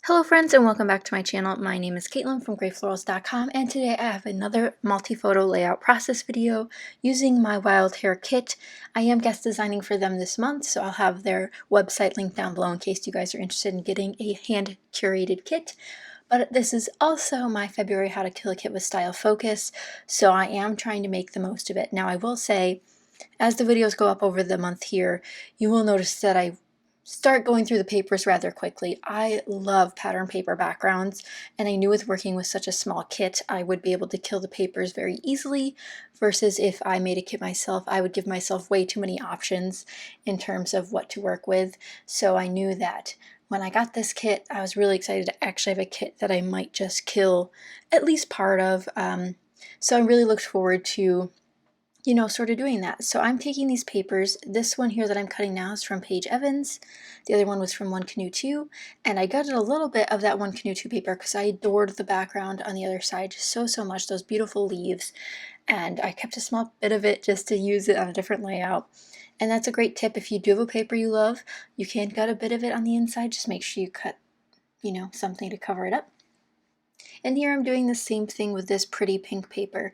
Hello friends and welcome back to my channel. My name is Caitlin from Florals.com and today I have another multi-photo layout process video using my Wild Hare kit. I am guest designing for them this month, so I'll have their website linked down below in case you guys are interested in getting a hand curated kit. But this is also my February How to Kill a Kit with Style focus, so I am trying to make the most of it. Now I will say, as the videos go up over the month here, you will notice that I start going through the papers rather quickly. I love pattern paper backgrounds, and I knew with working with such a small kit I would be able to kill the papers very easily, versus if I made a kit myself I would give myself way too many options in terms of what to work with. So I knew that when I got this kit I was really excited to actually have a kit that I might just kill at least part of. So I really looked forward to sort of doing that. So I'm taking these papers. This one here that I'm cutting now is from Paige Evans. The other one was from One Canoe 2, and I gutted a little bit of that One Canoe 2 paper because I adored the background on the other side so much, those beautiful leaves, and I kept a small bit of it just to use it on a different layout. And that's a great tip. If you do have a paper you love, you can gut a bit of it on the inside. Just make sure you cut, something to cover it up. And here I'm doing the same thing with this pretty pink paper.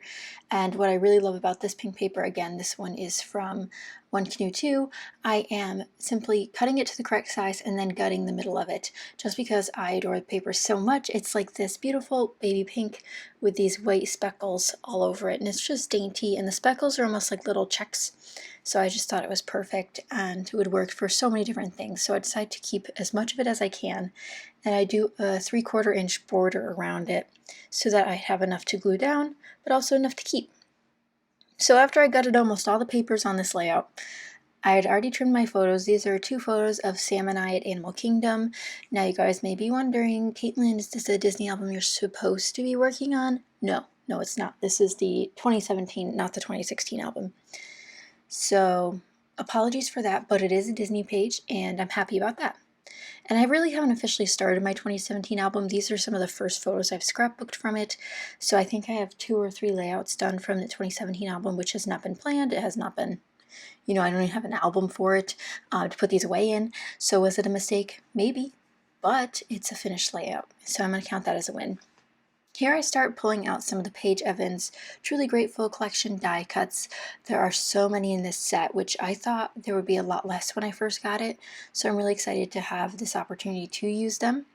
And what I really love about this pink paper, again, this one is from One Canoe 2, I am simply cutting it to the correct size and then gutting the middle of it. Just because I adore the paper so much, it's like this beautiful baby pink with these white speckles all over it. And it's just dainty, and the speckles are almost like little checks. So I just thought it was perfect and it would work for so many different things. So I decided to keep as much of it as I can, and I do a 3/4 inch border around it so that I have enough to glue down, but also enough to keep. So after I gutted almost all the papers on this layout, I had already trimmed my photos. These are 2 photos of Sam and I at Animal Kingdom. Now you guys may be wondering, Caitlin, is this a Disney album you're supposed to be working on? No, it's not. This is the 2017, not the 2016 album. So apologies for that, but it is a Disney page and I'm happy about that. And I really haven't officially started my 2017 album. These are some of the first photos I've scrapbooked from it. So I think I have 2 or 3 layouts done from the 2017 album, which has not been planned. It has not been, I don't even have an album for it to put these away in. So was it a mistake? Maybe, but it's a finished layout. So I'm going to count that as a win. Here I start pulling out some of the Paige Evans Truly Grateful collection die cuts. There are so many in this set, which I thought there would be a lot less when I first got it, so I'm really excited to have this opportunity to use them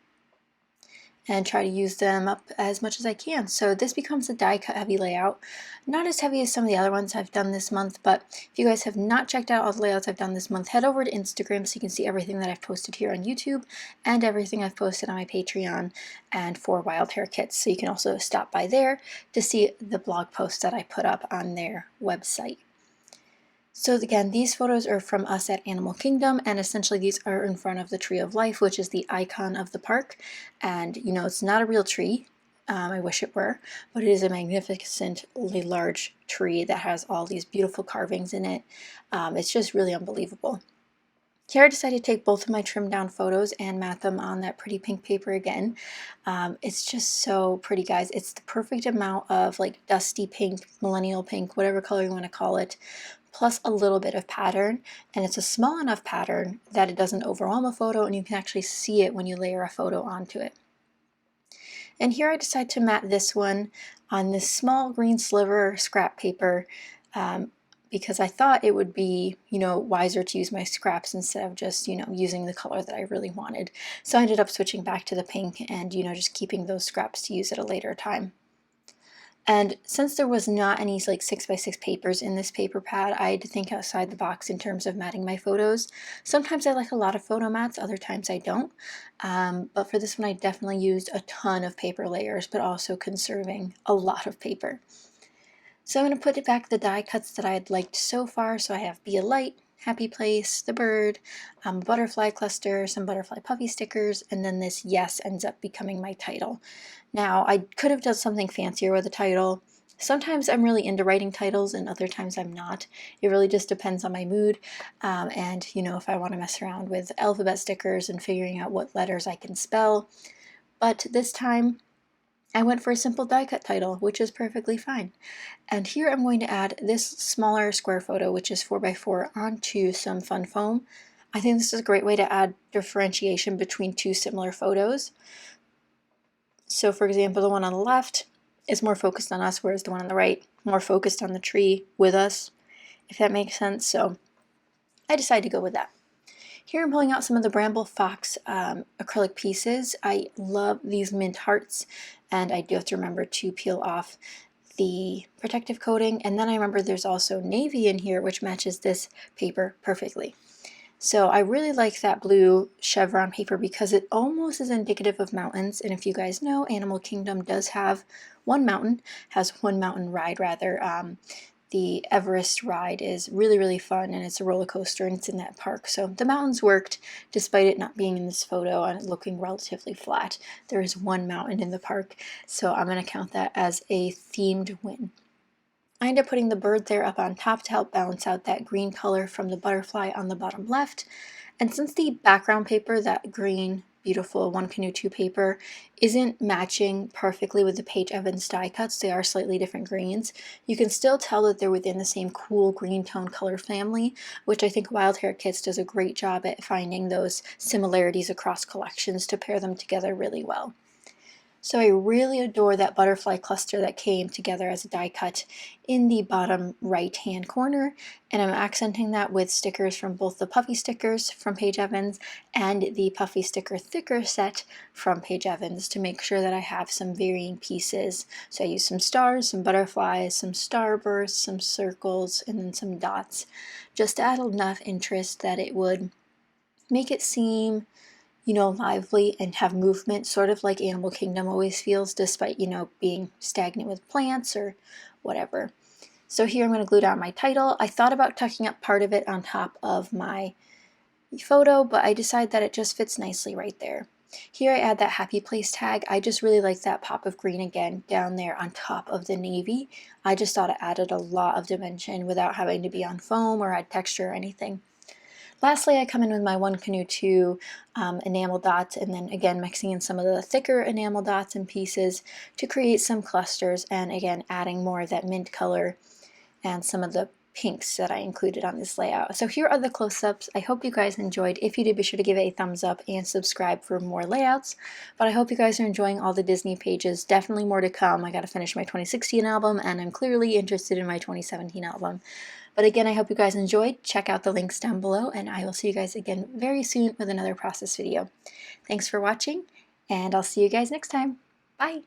and try to use them up as much as I can. So this becomes a die cut heavy layout. Not as heavy as some of the other ones I've done this month, but if you guys have not checked out all the layouts I've done this month, head over to Instagram so you can see everything that I've posted here on YouTube and everything I've posted on my Patreon and for Wild Hare Kits. So you can also stop by there to see the blog posts that I put up on their website. So again, these photos are from us at Animal Kingdom, and essentially these are in front of the Tree of Life, which is the icon of the park. And it's not a real tree. I wish it were, but it is a magnificently large tree that has all these beautiful carvings in it. It's just really unbelievable. Here I decided to take both of my trimmed down photos and mat them on that pretty pink paper again. It's just so pretty, guys. It's the perfect amount of like dusty pink, millennial pink, whatever color you want to call it, plus a little bit of pattern, and it's a small enough pattern that it doesn't overwhelm a photo and you can actually see it when you layer a photo onto it. And here I decided to mat this one on this small green sliver scrap paper because I thought it would be, wiser to use my scraps instead of just, using the color that I really wanted. So I ended up switching back to the pink and, just keeping those scraps to use at a later time. And since there was not any like 6x6 papers in this paper pad, I had to think outside the box in terms of matting my photos. Sometimes I like a lot of photo mats, other times I don't. But for this one I definitely used a ton of paper layers, but also conserving a lot of paper. So I'm going to put it back the die cuts that I had liked so far. So I have Be a Light, Happy Place, the bird, butterfly cluster, some butterfly puffy stickers, and then this Yes ends up becoming my title. Now I could have done something fancier with the title. Sometimes I'm really into writing titles and other times I'm not. It really just depends on my mood and if I want to mess around with alphabet stickers and figuring out what letters I can spell. But this time I went for a simple die cut title, which is perfectly fine. And here I'm going to add this smaller square photo, which is 4x4, onto some fun foam. I think this is a great way to add differentiation between two similar photos. So for example, the one on the left is more focused on us, whereas the one on the right more focused on the tree with us, if that makes sense. So I decided to go with that. Here I'm pulling out some of the Bramble Fox acrylic pieces. I love these mint hearts, and I do have to remember to peel off the protective coating. And then I remember there's also navy in here, which matches this paper perfectly. So I really like that blue chevron paper because it almost is indicative of mountains. And if you guys know, Animal Kingdom does have one mountain ride rather. The Everest ride is really, really fun, and it's a roller coaster, and it's in that park. So the mountains worked despite it not being in this photo and it looking relatively flat. There is one mountain in the park, so I'm going to count that as a themed win. I end up putting the bird there up on top to help balance out that green color from the butterfly on the bottom left. And since the background paper, that green, beautiful One Canoe 2 paper, isn't matching perfectly with the Paige Evans die cuts, they are slightly different greens, you can still tell that they're within the same cool green tone color family, which I think Wild Hare Kits does a great job at finding those similarities across collections to pair them together really well. So I really adore that butterfly cluster that came together as a die cut in the bottom right hand corner, and I'm accenting that with stickers from both the puffy stickers from Paige Evans and the puffy sticker thicker set from Paige Evans to make sure that I have some varying pieces. So I used some stars, some butterflies, some starbursts, some circles, and then some dots, just to add enough interest that it would make it seem, you know, lively and have movement, sort of like Animal Kingdom always feels, despite, you know, being stagnant with plants or whatever. So here I'm going to glue down my title. I thought about tucking up part of it on top of my photo, but I decided that it just fits nicely right there. Here I add that happy place tag. I just really like that pop of green again down there on top of the navy. I just thought it added a lot of dimension without having to be on foam or add texture or anything. Lastly, I come in with my One Canoe 2 enamel dots, and then again mixing in some of the thicker enamel dots and pieces to create some clusters, and again adding more of that mint color and some of the pinks that I included on this layout. So here are the close-ups. I hope you guys enjoyed. If you did, be sure to give it a thumbs up and subscribe for more layouts. But I hope you guys are enjoying all the Disney pages. Definitely more to come. I got to finish my 2016 album, and I'm clearly interested in my 2017 album. But again, I hope you guys enjoyed. Check out the links down below, and I will see you guys again very soon with another process video. Thanks for watching, and I'll see you guys next time. Bye!